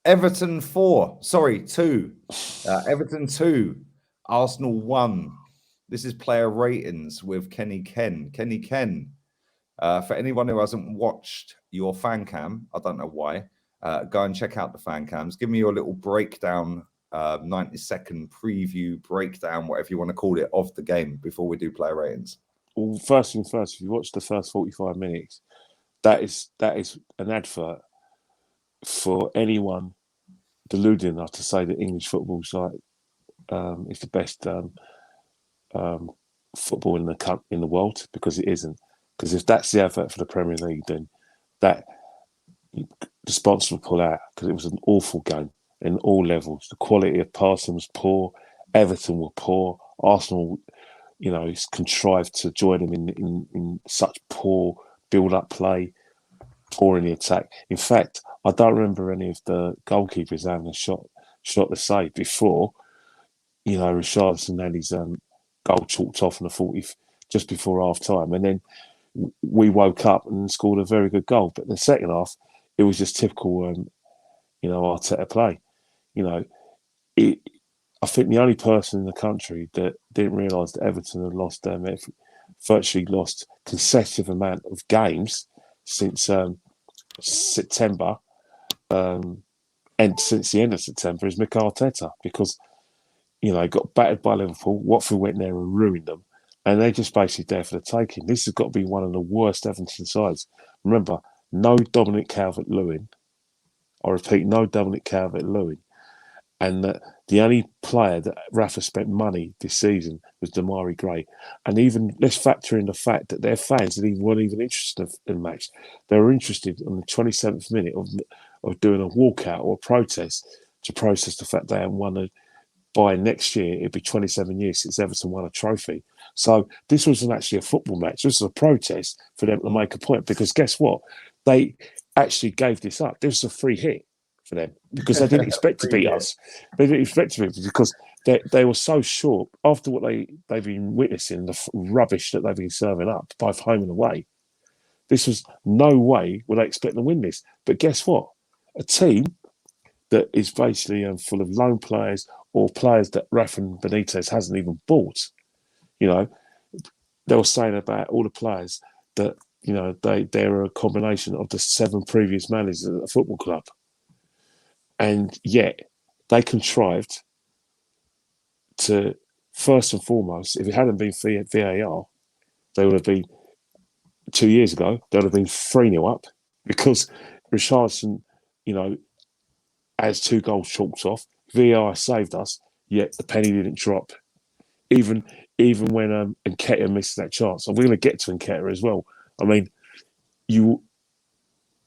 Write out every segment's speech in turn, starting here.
Everton 4. Sorry, 2. Everton 2. Arsenal 1. This is player ratings with Kenny Ken. Kenny Ken. For anyone who hasn't watched your fan cam, I don't know why, go and check out the fan cams. Give me your little breakdown, 90-second preview breakdown, whatever you want to call it, of the game before we do player ratings. Well, first thing first, if you watch the first 45 minutes, that is an advert for anyone deluding us to say that English football's like is the best football in the world, because it isn't. Because if that's the advert for the Premier League, then that the sponsor will pull out, because it was an awful game in all levels. The quality of passing was poor. Everton were poor. Arsenal, contrived to join them in such poor build-up play, poor in the attack. In fact, I don't remember any of the goalkeepers having a shot to save before. Richarlison had his goal chalked off in the 40th just before half time, and then we woke up and scored a very good goal. But in the second half, it was just typical, Arteta play. I think the only person in the country that didn't realise that Everton had lost virtually lost consecutive amount of games since September, and since the end of September, is Mikel Arteta, because got battered by Liverpool. Watford went there and ruined them, and they're just basically there for the taking. This has got to be one of the worst Everton sides. Remember, no Dominic Calvert-Lewin. I repeat, no Dominic Calvert-Lewin. And the only player that Rafa spent money this season was Damari Gray. And even let's factor in the fact that their fans weren't even interested in the match. They were interested in the 27th minute of doing a walkout or a protest to protest the fact they hadn't won by next year. It'd be 27 years since Everton won a trophy. So this wasn't actually a football match. This was a protest for them to make a point, because guess what? They actually gave this up. This was a free hit for them, because they didn't expect to beat us. They didn't expect to beat us because they were so short after what they've been witnessing, the rubbish that they've been serving up, both home and away. This was no way were they expecting to win this. But guess what? A team that is basically full of loan players or players that Rafa Benitez hasn't even bought. They were saying about all the players that, they're a combination of the 7 previous managers at the football club. And yet they contrived to, first and foremost, if it hadn't been for VAR, they would have been, 2 years ago, they would have been 3-0 up, because Richarlison, has 2 goals chalked off. VAR saved us, yet the penny didn't drop. Even when Nketiah missed that chance. And we're going to get to Nketiah as well. I mean,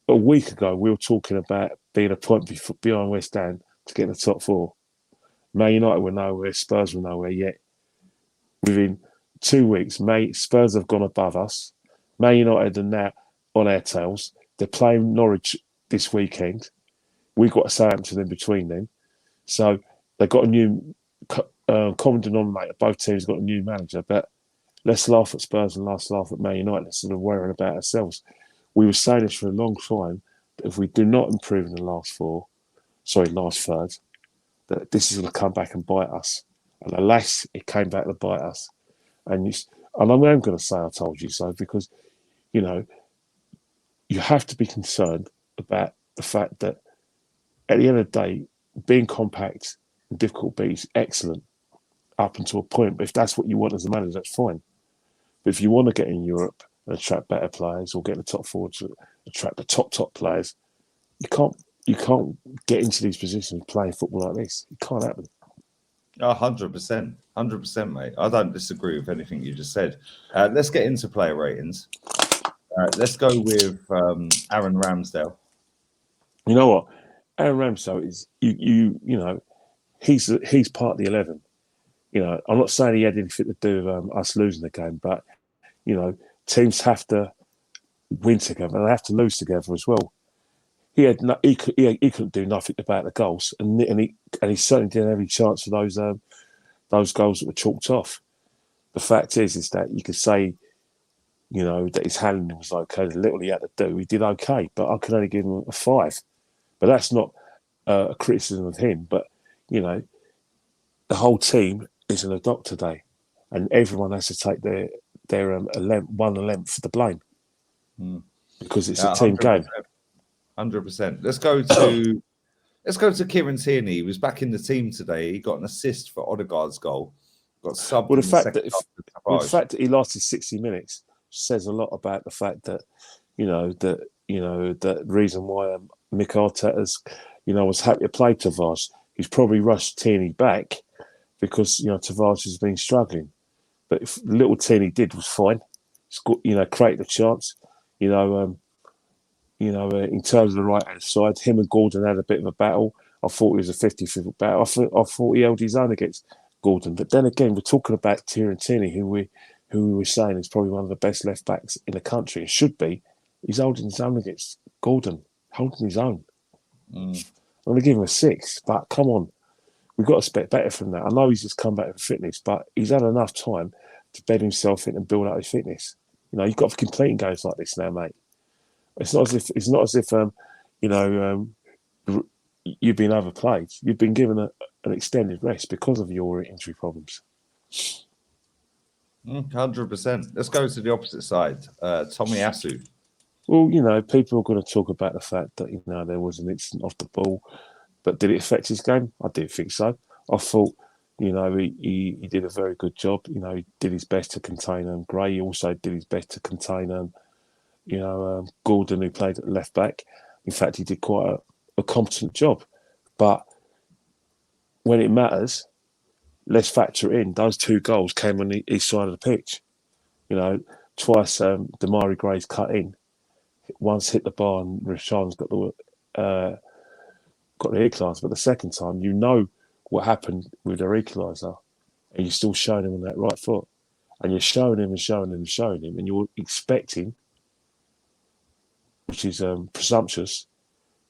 a week ago, we were talking about being a point behind West Ham to get in the top 4. Man United were nowhere, Spurs were nowhere yet. Within 2 weeks, Spurs have gone above us. Man United are now on our tails. They're playing Norwich this weekend. We've got Southampton in between them. So they've got a new common denominator. Both teams got a new manager. But let's laugh at Spurs and let's laugh at Man United instead of worrying about ourselves. We were saying this for a long time, that if we do not improve in the last third, that this is going to come back and bite us. And alas, it came back to bite us. And I'm going to say I told you so, because, you have to be concerned about the fact that at the end of the day, being compact and difficult to beat is excellent up until a point. But if that's what you want as a manager, that's fine. But if you want to get in Europe and attract better players, or get in the top 4 to attract the top players, you can't get into these positions playing football like this. It can't happen. 100%, mate. I don't disagree with anything you just said. Let's get into player ratings. Let's go with Aaron Ramsdale. You know what? Aaron Ramsay is he's part of the 11. I'm not saying he had anything to do with us losing the game, but teams have to win together and they have to lose together as well. He couldn't do nothing about the goals, and he certainly didn't have any chance for those goals that were chalked off. The fact is that you could say, that his handling was okay. The little he had to do, he did okay, but I could only give him a 5. But that's not a criticism of him, but you know, the whole team is in a doctor day, and everyone has to take their one length for the blame because it's a team game. 100%. Let's go to Kieran Tierney. He was back in the team today. He got an assist for Odegaard's goal. Got subbed Well, in the second half. the fact that he lasted 60 minutes says a lot about the fact that the reason why Mick Arteta's was happy to play Tavares. He's probably rushed Tierney back because Tavares has been struggling. But if little Tierney did was fine. Created a chance. In terms of the right hand side, him and Gordon had a bit of a battle. I thought it was a 50-50 battle. I thought he held his own against Gordon. But then again, we're talking about Kieran Tierney, who we were saying is probably one of the best left backs in the country. It should be. He's holding his own against Gordon, holding his own. I'm going to give him a 6, but come on. We've got to expect better from that. I know he's just come back with fitness, but he's had enough time to bed himself in and build up his fitness. You've got to complete games like this now, mate. It's not as if you've been overplayed. You've been given an extended rest because of your injury problems. 100%. Let's go to the opposite side. Tommy Asu. Well, people are going to talk about the fact that there was an incident off the ball, but did it affect his game? I didn't think so. I thought he did a very good job. He did his best to contain Gray. He also did his best to contain Gordon, who played at left back. In fact, he did quite a competent job. But when it matters, let's factor it in. Those 2 goals came on each side of the pitch. Twice Damari Gray's cut in. Once hit the bar and Rashan's got the equaliser. But the second time, what happened with their equaliser, and you're still showing him on that right foot. And you're showing him and showing him and showing him, and you're expecting, which is presumptuous,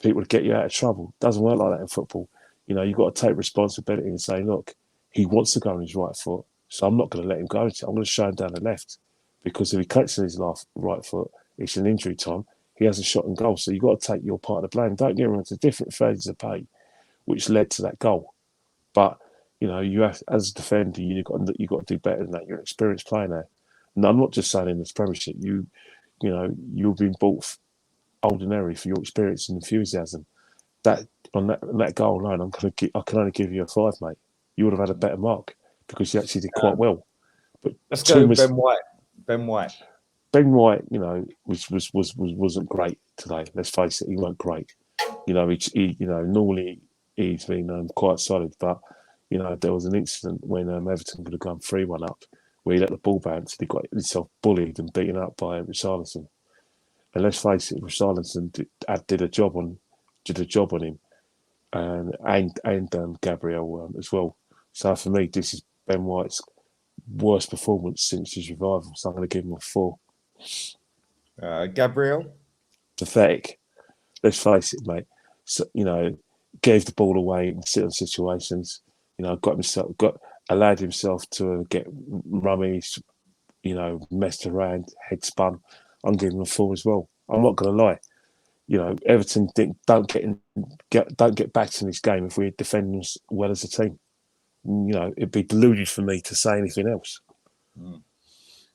people to get you out of trouble. Doesn't work like that in football. You've got to take responsibility and say, look, he wants to go on his right foot, so I'm not going to let him go. I'm going to show him down the left, because if he cuts on his right foot, it's an injury time. He has a shot and goal, so you've got to take your part of the blame. Don't get me wrong, it's a different phases of play, which led to that goal. But you have, as a defender, you've got to do better than that. You're an experienced player now. And I'm not just saying in this Premiership. You've been bought ordinary for your experience and enthusiasm. That goal alone, I can only give you a 5, mate. You would have had a better mark because you actually did quite well. But let's go Ben White. Ben White, wasn't great today. Let's face it, he wasn't great. Normally he's been quite solid, but there was an incident when Everton could have gone 3-1 up, where he let the ball bounce and he got himself bullied and beaten up by Richarlison. And let's face it, Richarlison did a job on him, and Gabriel as well. So for me, this is Ben White's worst performance since his revival. So I'm going to give him a 4. Gabriel? Pathetic. Let's face it, mate. So, gave the ball away in certain situations. Allowed himself to get rummy, messed around, head spun. I'm giving him a 4 as well. I'm not going to lie. Everton don't get back in this game if we're defending as well as a team. It'd be deluded for me to say anything else.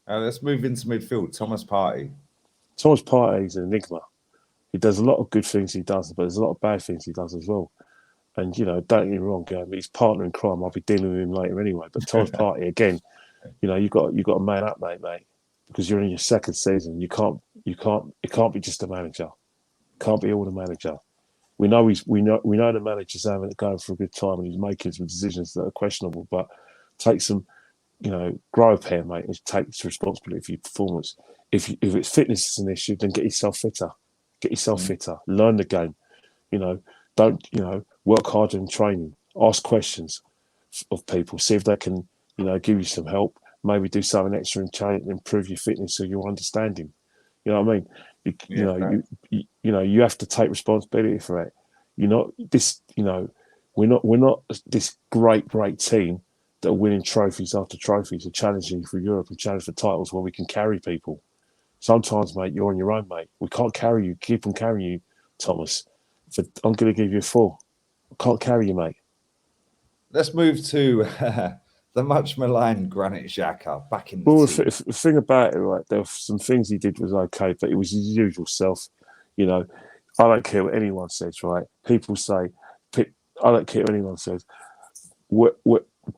Let's move into midfield. Thomas Partey. Thomas Partey is an enigma. He does a lot of good things he does, but there's a lot of bad things he does as well. And, don't get me wrong, his partner in crime, I'll be dealing with him later anyway. But Thomas Partey, again, you've got to man up, mate, because you're in your second season. It can't be just a manager. It can't be all the manager. We know the manager's going for a good time and he's making some decisions that are questionable, but take some, grow a pair, mate, and take responsibility for your performance. If it's fitness is an issue, then get yourself fitter. Learn the game. Don't work harder in training. Ask questions of people. See if they can, give you some help. Maybe do something extra and improve your fitness or your understanding. You know what I mean? You have to take responsibility for it. We're not this great team that are winning trophies after trophies and challenging for Europe and challenge for titles where we can carry people. Sometimes, mate, you're on your own, mate. We can't carry you, keep on carrying you, Thomas. I'm going to give you a 4. Can't carry you, mate. Let's move to the much maligned Granit Xhaka back in the Well, team. the thing about it, right, there were some things he did was okay, but it was his usual self. You know, I don't care what anyone says, right? People say, I don't care what anyone says.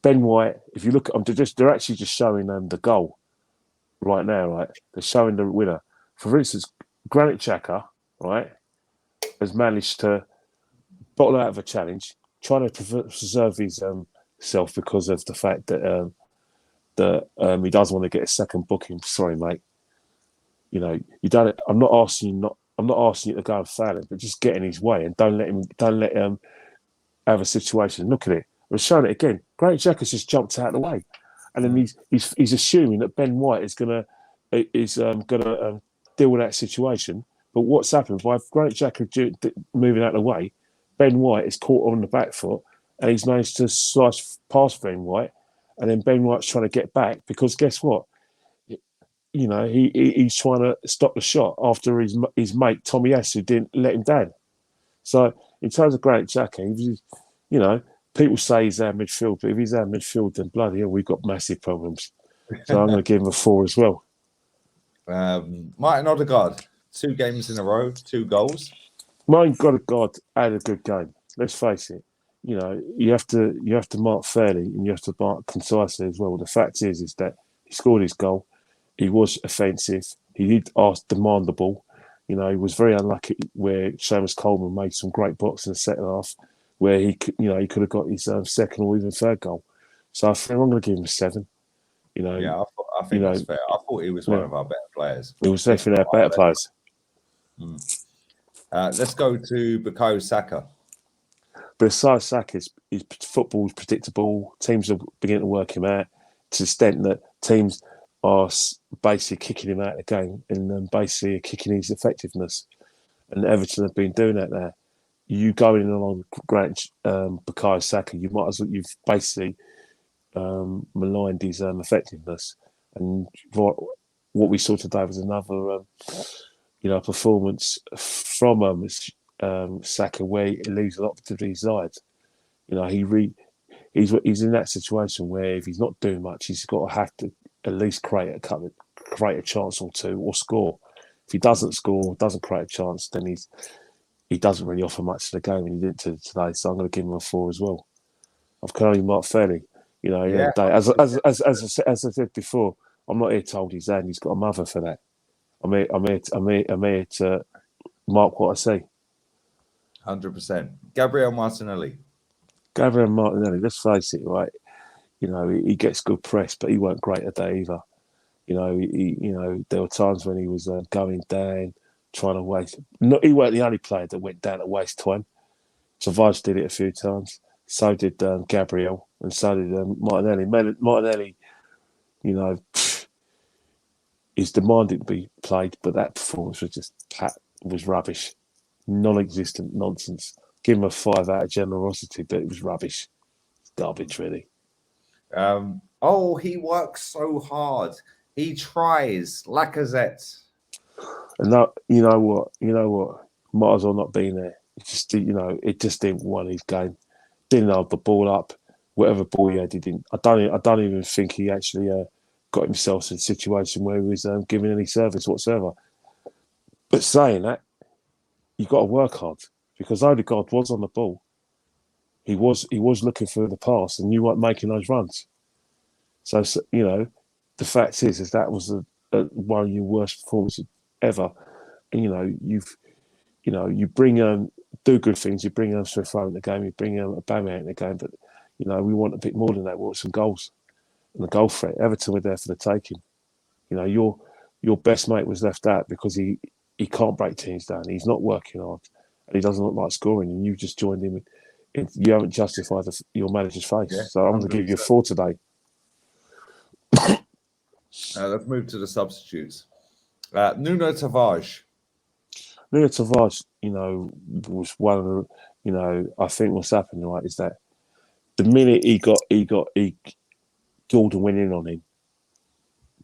Ben White, if you look at them, they're actually just showing the goal right now, right? They're showing the winner. For instance, Granit Xhaka, right, has managed to bottle out of a challenge, trying to preserve his self because of the fact that he doesn't want to get a second booking. Sorry, mate. You know, you done it. I'm not asking you to go and foul him, but just get in his way and don't let him have a situation. Look at it. We're showing it again. Granit Xhaka's just jumped out of the way, and then he's assuming that Ben White is gonna deal with that situation. But what's happened by Granit Xhaka moving out of the way, Ben White is caught on the back foot, and he's managed to slice past Ben White, and then Ben White's trying to get back because guess what? You know, he's trying to stop the shot after his mate Tommy Asu didn't let him down. So in terms of Granit Xhaka, you know, people say he's our midfield, but if he's our midfield, then bloody hell, we've got massive problems. So I'm going to give him a 4 as well. Martin Odegaard, 2 games in a row, 2 goals. My God, had a good game. Let's face it. You know, you have to mark fairly and you have to mark concisely as well. The fact is that he scored his goal. He was offensive. He did demand the ball. You know, he was very unlucky where Seamus Coleman made some great blocks in the second half, where he could have got his second or even third goal. So I think I'm going to give him a 7. You know, yeah, I think that's fair. I thought he was one of our better players. He was definitely our better players. Let's go to Bukayo Saka. But aside Saka, his football's predictable. Teams are beginning to work him out to the extent that teams are basically kicking him out of the game and basically kicking his effectiveness. And Everton have been doing that now. You going along Grant Bukayo Saka, you might as well, you've basically maligned his effectiveness. And what we saw today was another, performance from Saka where he leaves a lot to be desired. You know, he's in that situation where if he's not doing much, he's got to have to at least create a chance or two or score. If he doesn't score, doesn't create a chance, then he doesn't really offer much to the game, and he didn't today. So I'm going to give him a 4 as well. I've can only mark fairly. You know, as I said before, I'm not here to hold his hand. He's got a mother for that. I'm here to mark what I see. 100%. Gabriel Martinelli. Let's face it, right? You know, he gets good press, but he weren't great today either. You know, there were times when he was going down, trying to waste. He weren't the only player that went down to waste time. Savage did it a few times. So did Gabriel, and so did Martinelli. Martinelli, you know, is demanding to be played, but that performance was rubbish, non-existent nonsense. Give him a 5 out of generosity, but it was rubbish. It's garbage, really. He works so hard. He tries. Lacazette. And that, you know what, might as well not be there. It just didn't want his game. Didn't hold the ball up. Whatever ball he had, he didn't. I don't even think he actually got himself in a situation where he was giving any service whatsoever. But saying that, you got to work hard because Odegaard was on the ball. He was looking for the pass, and you weren't making those runs. So you know, the fact is that was one of your worst performances ever. And you bring do good things. You bring Smith Rowe in the game. You bring Aubameyang in the game. But you know, we want a bit more than that. We want some goals and the goal threat. Everton were there for the taking. You know, your best mate was left out because he can't break teams down. He's not working hard, and he doesn't look like scoring. And you just joined him. You haven't justified your manager's face. Yeah, so I'm going to give you a 4 today. Let's move to the substitutes. Nuno Tavares. Nuno Tavares, was one of the, I think what's happened, right, is that the minute he Jordan went in on him,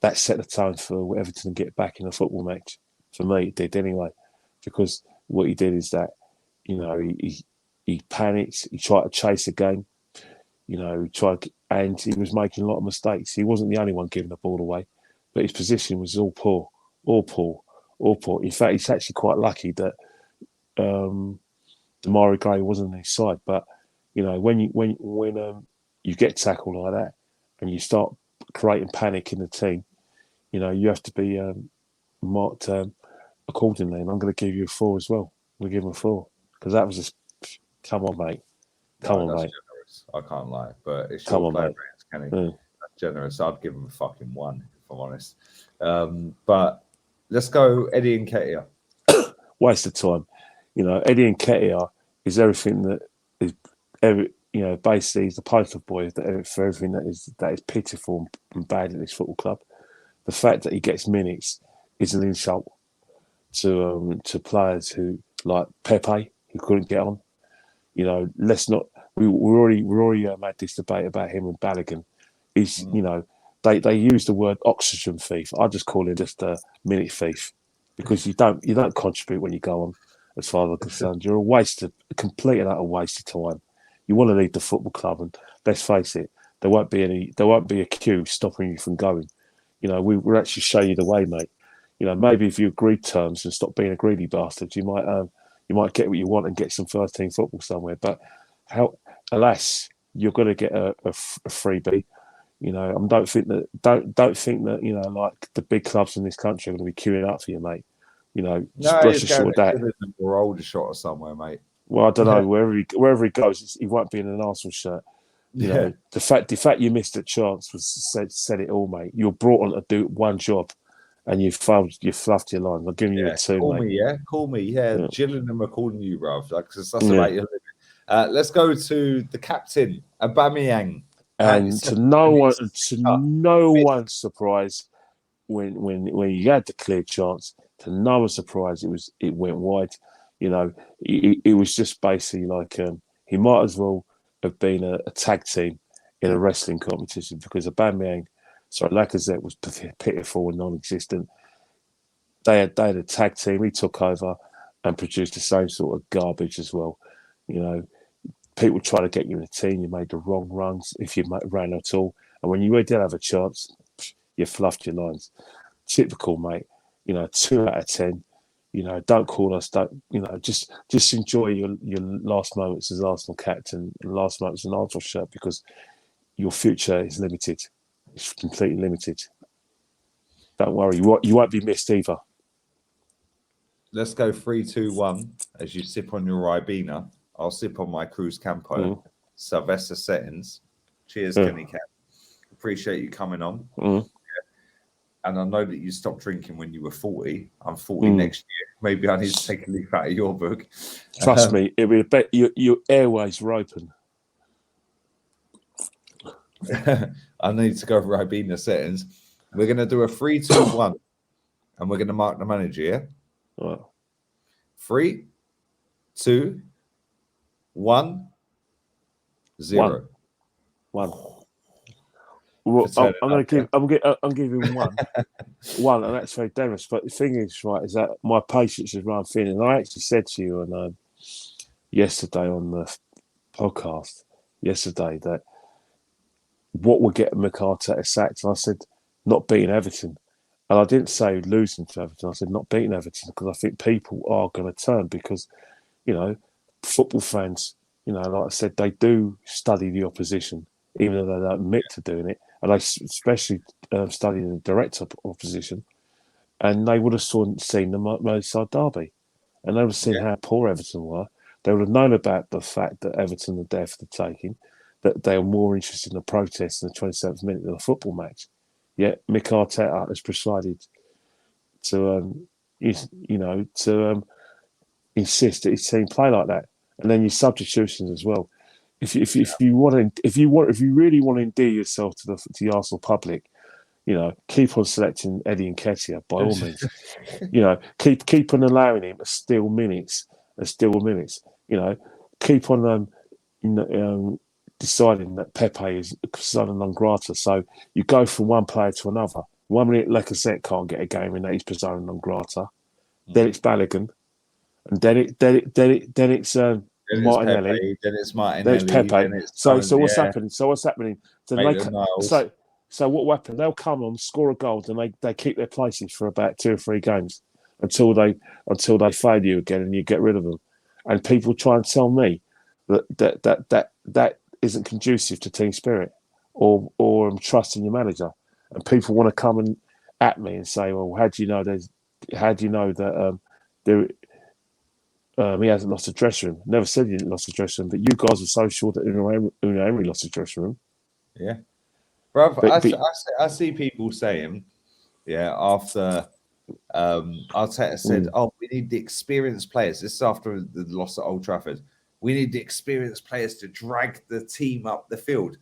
that set the tone for Everton to get back in a football match. For me, it did anyway, because what he did is that, he panicked. He tried to chase again. You know, and he was making a lot of mistakes. He wasn't the only one giving the ball away, but his position was all poor, all poor, all poor. In fact, he's actually quite lucky that Damari Gray wasn't on his side. But you know, when you get tackled like that and you start creating panic in the team, you know, you have to be marked accordingly. And I'm going to give you a 4 as well. We'll give him a 4 because that was just come on, mate. Come on, mate. Generous. I can't lie, but it's Come your on, player mate. ratings, Kenny. That's generous. I'd give him a fucking 1 if I'm honest. But let's go Eddie Nketiah. Waste of time. You know, Eddie Nketiah is everything that is basically he's the poster boy for everything that is pitiful and bad in this football club. The fact that he gets minutes is an insult to players who like Pepe, who couldn't get on. You know, let's not. We're already had this debate about him and Balogun. He's you know they use the word oxygen thief. I just call him just a minute thief because you don't contribute when you go on. As far as I'm concerned, you're a complete and utter waste of time. You want to leave the football club, and let's face it, there won't be a queue stopping you from going. You know, we'll actually show you the way, mate. You know, maybe if you agreed terms and stop being a greedy bastard, you might get what you want and get some first team football somewhere. But alas, you're going to get a freebie. You know, don't think that you know, like the big clubs in this country are going to be queuing up for you, mate. You know, just brush assured that. Or older shot or somewhere, mate. Well, I don't know. Wherever he goes, he won't be in an Arsenal shirt. You know, the fact you missed a chance said it all, mate. You're brought on to do one job, and you fluffed your line. I'm giving you a 2, call mate. Call me. Gillingham are calling you, bruv. Like, that's about your living. Let's go to the captain, Aubameyang. And to no one's surprise, when you had the clear chance, to no one's surprise, it went wide. You know, it was just basically like he might as well have been a tag team in a wrestling competition because Lacazette was pitiful and non-existent. They had a tag team. He took over and produced the same sort of garbage as well. You know, people try to get you in a team. You made the wrong runs if you ran at all, and when you really did have a chance, you fluffed your lines. Typical, mate. You know, 2 out of 10. You know, don't call us. Don't, you know, just enjoy your last moments as Arsenal captain, last moments in Arsenal shirt, because your future is limited. It's completely limited. Don't worry, you won't be missed either. Let's go 3, 2, 1. As you sip on your Ribena, I'll sip on my Cruz Campo. Sylvester settings. Cheers, Kenny Cat. Appreciate you coming on. And I know that you stopped drinking when you were 40. I'm 40 next year. Maybe I need to take a leaf out of your book. Trust me, it'll be a bet. Your airways are open. I need to go for Ribena settings. We're going to do a 3, 2, 1. And we're going to mark the manager, yeah? Right. 3, 2, 1, 0. 1. Well, I'm giving him 1, and that's very generous. But the thing is, right, is that my patience is run thin. And I actually said to you on yesterday on the podcast that what would get Mikel Arteta sacked, and I said not beating Everton, and I didn't say losing to Everton. I said not beating Everton because I think people are going to turn because, you know, football fans, you know, like I said, they do study the opposition, even though they don't admit to doing it. And they especially studying the direct opposition, and they would have seen the Merseyside derby, and they would have seen how poor Everton were. They would have known about the fact that Everton are there for the taking, that they are more interested in the protest in the 27th minute than a football match. Yet Mikel Arteta has decided to, insist that his team play like that, and then your substitutions as well. If you really want to endear yourself to the Arsenal public, you know, keep on selecting Eddie Nketiah by all means. You know, keep on allowing him to steal minutes. You know, keep on deciding that Pepe is persona non grata. So you go from one player to another. 1 minute Lacazette can't get a game in that he's persona non grata. Then it's Balogun, and then it's then it's Martinelli, Pepe, then it's then Martinelli, it's Pepe. then it's So what's yeah, happening? So what's happening? Then Maitland-Niles. so what will happen? They'll come on, score a goal, and they keep their places for about 2 or 3 games until they fail you again, and you get rid of them. And people try and tell me that isn't conducive to team spirit or trusting your manager. And people want to come and at me and say, well, how do you know that he hasn't lost a dressing room? Never said he didn't lost a dressing room, but you guys are so sure that Unai Emery lost a dressing room. Yeah. Bruv, I see people saying, after Arteta said, we need the experienced players. This is after the loss at Old Trafford. We need the experienced players to drag the team up the field.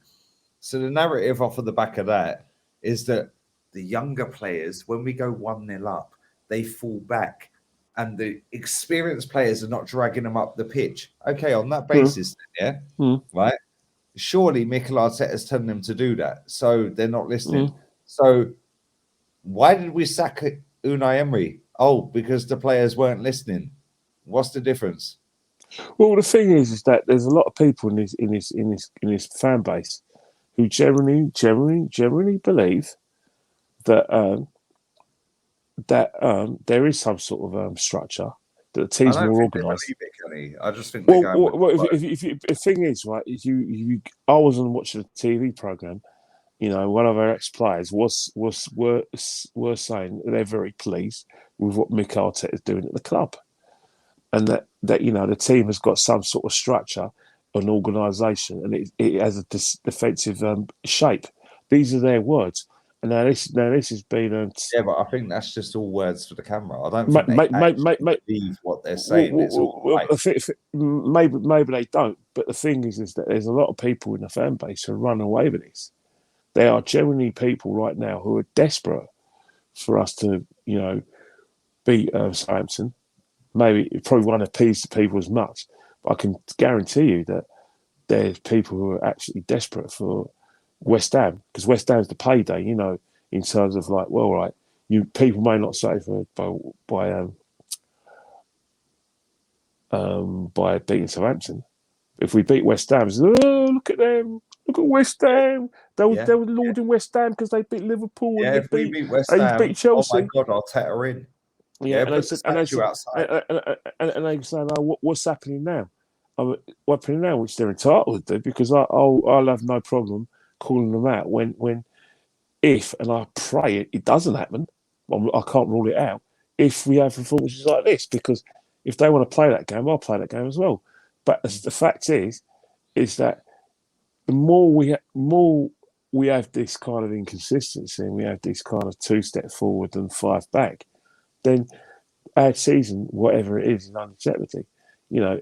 So the narrative off of the back of that is that the younger players, when we go 1-0 up, they fall back. And the experienced players are not dragging them up the pitch. Okay, on that basis, right? Surely Mikel Arteta's telling them to do that. So they're not listening. So why did we sack Unai Emery? Oh, because the players weren't listening. What's the difference? Well, the thing is that there's a lot of people in this fan base who generally believe that there is some sort of structure, that the team's more organised. I just think they're going. The thing is, right? I was on watching a TV program. You know, one of our ex-players were saying that they're very pleased with what Mikel Arteta is doing at the club, and that the team has got some sort of structure, an organisation, and it has a defensive shape. These are their words. And now this has been. But I think that's just all words for the camera. I don't think they believe what they're saying. Maybe they don't. But the thing is that there's a lot of people in the fan base who run away with this. There are genuinely people right now who are desperate for us to, beat Southampton. Maybe it probably won't appease to people as much, but I can guarantee you that there's people who are actually desperate for West Ham, because West Ham's the payday, in terms of like, well, right, people may not say by beating Southampton. If we beat West Ham, look at them, look at West Ham. They were lauding West Ham because they beat Liverpool and if we beat West Ham, beat Chelsea. Oh my God, Arteta in. And they said, and they saying, oh, what's happening now? What's happening now, which they're entitled to do, because I'll have no problem calling them out when if, and I pray it doesn't happen. I can't rule it out. If we have performances like this, because if they want to play that game, I'll play that game as well. But the fact is that the more we have this kind of inconsistency and we have this kind of 2 step forward and 5 back, then our season, whatever it is under jeopardy.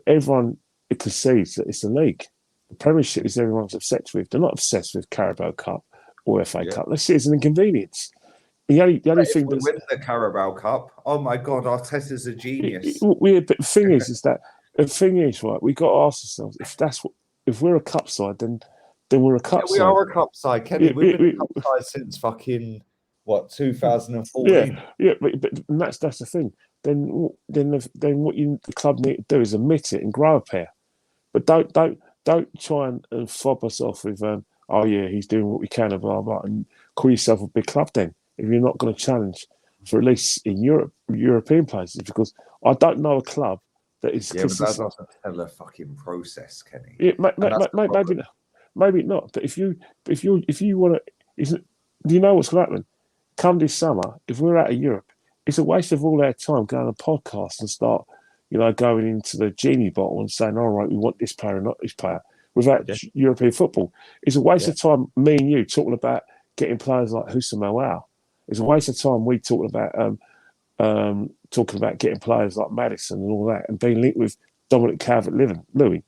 Everyone concedes that it's a league. The Premiership is everyone's obsessed with. They're not obsessed with Carabao Cup or FA Cup. They see it as an inconvenience. The only thing we win the Carabao Cup, oh my God, Arteta's a genius. But the thing is, right? We got to ask ourselves if we're a cup side, then we're a cup side. We are a cup side, Kenny. We've been a cup side since fucking 2014. But that's the thing. Then what the club need to do is admit it and grow a pair. But don't try and fob us off with he's doing what we can, and blah blah, and call yourself a big club then, if you're not going to challenge for at least in European places, because I don't know a club that is consistent. But that's not a tell fucking process, Kenny. Maybe not. But if you want to, do you know what's going to happen? Come this summer, if we're out of Europe, it's a waste of all our time going on a podcast and start, going into the genie bottle and saying, all right, we want this player and not this player without European football. It's a waste of time, me and you, talking about getting players like Houssam El-Wow. It's a waste of time we talking about getting players like Maddison and all that and being linked with Dominic Calvert-Lewin.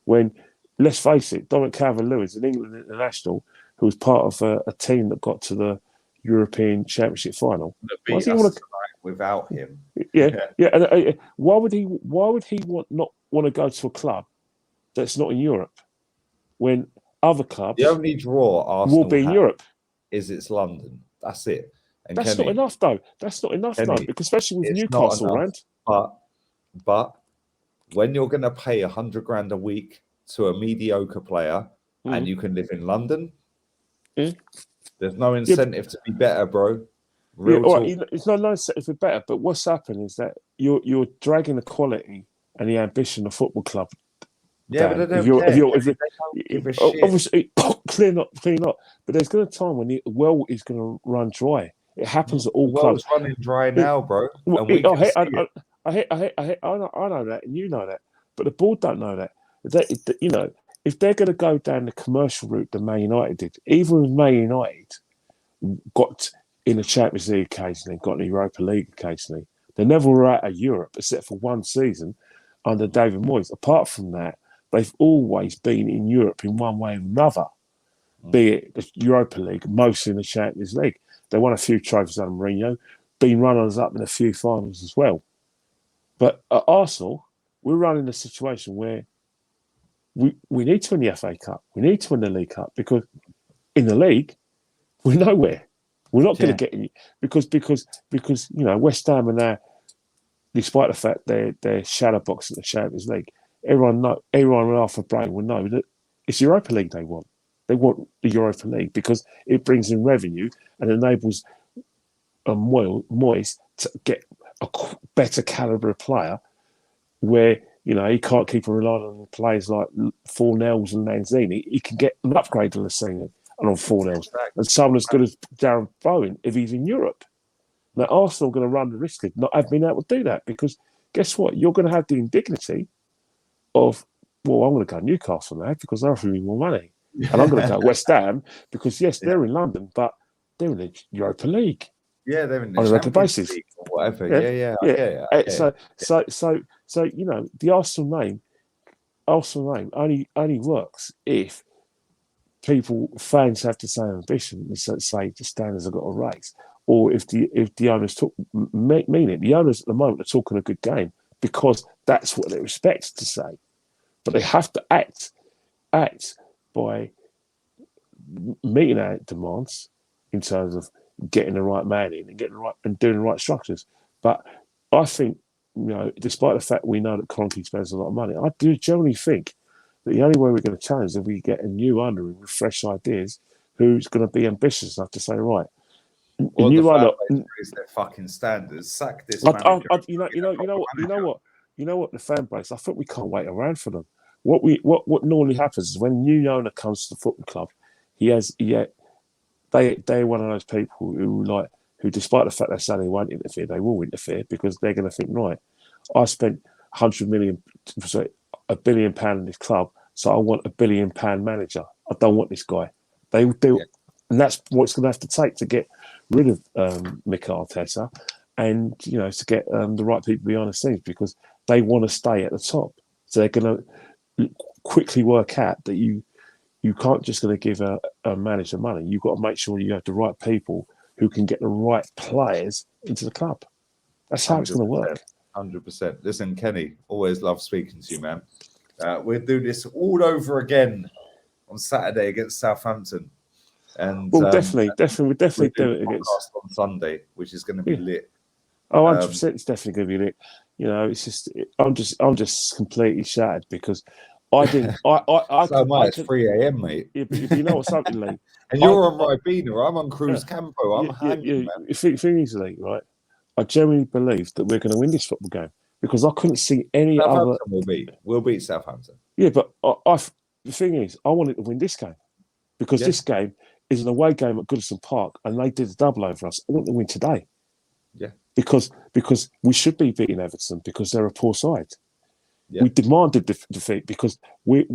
When, let's face it, Dominic Calvert-Lewin is an England international who was part of a team that got to the European Championship final. Without him, And why would he not want to go to a club that's not in Europe when other clubs? The only draw Arsenal will be in Europe is it's London. That's it. And that's not enough, though. That's not enough, though, because especially with Newcastle around. But when you're going to pay 100 grand a week to a mediocre player and you can live in London, there's no incentive to be better, bro. Real talk. It's not nice if it's better, but what's happened is that you're dragging the quality and the ambition of football club. Yeah, down. but they don't care. They don't give a shit. Obviously, clear not. But there's going to be a time when the well is going to run dry. It happens at all clubs. The world's running dry now, bro. I know that, and you know that, but the board don't know that. If they're going to go down the commercial route that Man United did, even if Man United got in the Champions League occasionally, got in the Europa League occasionally, they never were out of Europe except for one season under David Moyes. Apart from that, they've always been in Europe in one way or another, be it the Europa League, mostly in the Champions League. They won a few trophies under Mourinho, been runners-up in a few finals as well. But at Arsenal, we're running a situation where we need to win the FA Cup. We need to win the League Cup because in the league, we're nowhere. We're not going to get any because West Ham are now, despite the fact they're shadow boxing the Champions League, everyone half a brain will know that it's Europa League they want. They want the Europa League because it brings in revenue and enables Moyes to get a better calibre of player where, he can't keep relying on players like Fornells and Lanzini. He can get an upgrade on Lanzini and on Fornells and someone as good as Darren Bowen if he's in Europe. Now, Arsenal are going to run the risk of not having been able to do that because guess what? You're going to have the indignity of, well, I'm going to go Newcastle now because they're offering me more money. And I'm going to go West Ham because, yes, they're in London, but they're in the Europa League. Yeah, they're in the on a regular Champions basis. League or whatever. Yeah. So the Arsenal name only works if fans have the same ambition and say the standards have got to raise, or if the owners mean it. The owners at the moment are talking a good game because that's what they're expected to say, but they have to act by meeting our demands in terms of getting the right man in and getting the right and doing the right structures. But I think, despite the fact we know that Kroenke spends a lot of money, I do generally think that the only way we're going to challenge is if we get a new owner with fresh ideas who's going to be ambitious enough to say, right, well, the fan base raise their fucking standards. Sack this manager. You know what? The fan base, I think we can't wait around for them. What normally happens is when a new owner comes to the football club, they're one of those people who, despite the fact they say they won't interfere, they will interfere because they're going to think, right, I spent £1 billion in this club, so I want £1 billion manager. I don't want this guy. They will do, and that's what it's going to have to take to get rid of Mikel Arteta, and to get the right people behind the scenes because they want to stay at the top. So they're going to quickly work out that you can't just going to give a manager money. You've got to make sure you have the right people who can get the right players into the club. That's how it's going to work. 100%. Listen, Kenny, always love speaking to you, man. We'll do this all over again on Saturday against Southampton. And we'll definitely do it against on Sunday, which is going to be lit. Oh, 100%. It's definitely going to be lit. It's just I'm just completely shattered because I didn't. It's 3 a.m., mate. Yeah, but you know what's something, Lee? And you're on Ribena. I'm on Cruz Campo. I'm hanging, man. The thing is, Lee, right? I genuinely believe that we're going to win this football game because I couldn't see any other. We'll beat Southampton. Yeah, but the thing is, I wanted to win this game because this game is an away game at Goodison Park, and they did a double over us. I want to win today. Yeah, because we should be beating Everton because they're a poor side. Yeah. We demanded defeat because we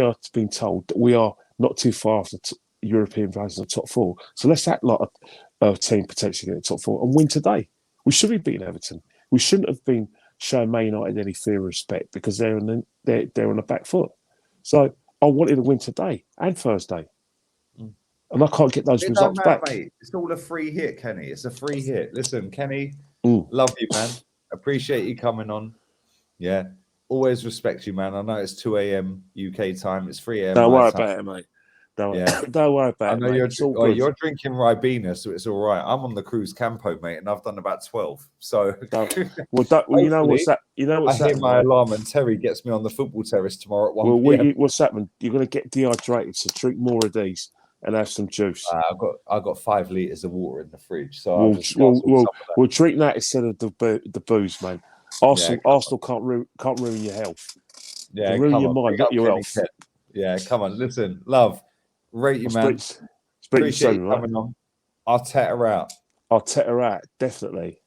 are being told that we are not too far off the European places in the top four. So let's act like a team potentially getting top four and win today. We should be beating Everton. We shouldn't have been showing Man United any fear or respect because they're on the back foot. So I wanted to win today and Thursday. And I can't get those results back. Mate. It's all a free hit, Kenny. It's a free hit. Listen, Kenny, love you, man. Appreciate you coming on. Yeah. Always respect you, man. I know it's 2 a.m. UK time. It's 3 a.m. Don't worry about it, mate. Don't, Yeah. don't worry I about it, know mate. It's all good. you're drinking Ribena, so it's all right. I'm on the Cruise Campo, mate, and I've done about 12. So Well, you know what's that? You know I what's hear happening, my right? alarm, and Terry gets me on the football terrace tomorrow at 1 Well, p.m. what's happening? You're going to get dehydrated, so drink more of these and have some juice. I've got 5 liters of water in the fridge, so I'll just some of that. We'll drink that instead of the booze, man. Arsenal can't ruin your health. Yeah, They ruin come your on, mind, bring not up your Kenny health. Ken. Yeah, come on. Listen, love, rate you, man. Speak Appreciate soon, you right? coming on. Arteta out. I'll take her out, definitely.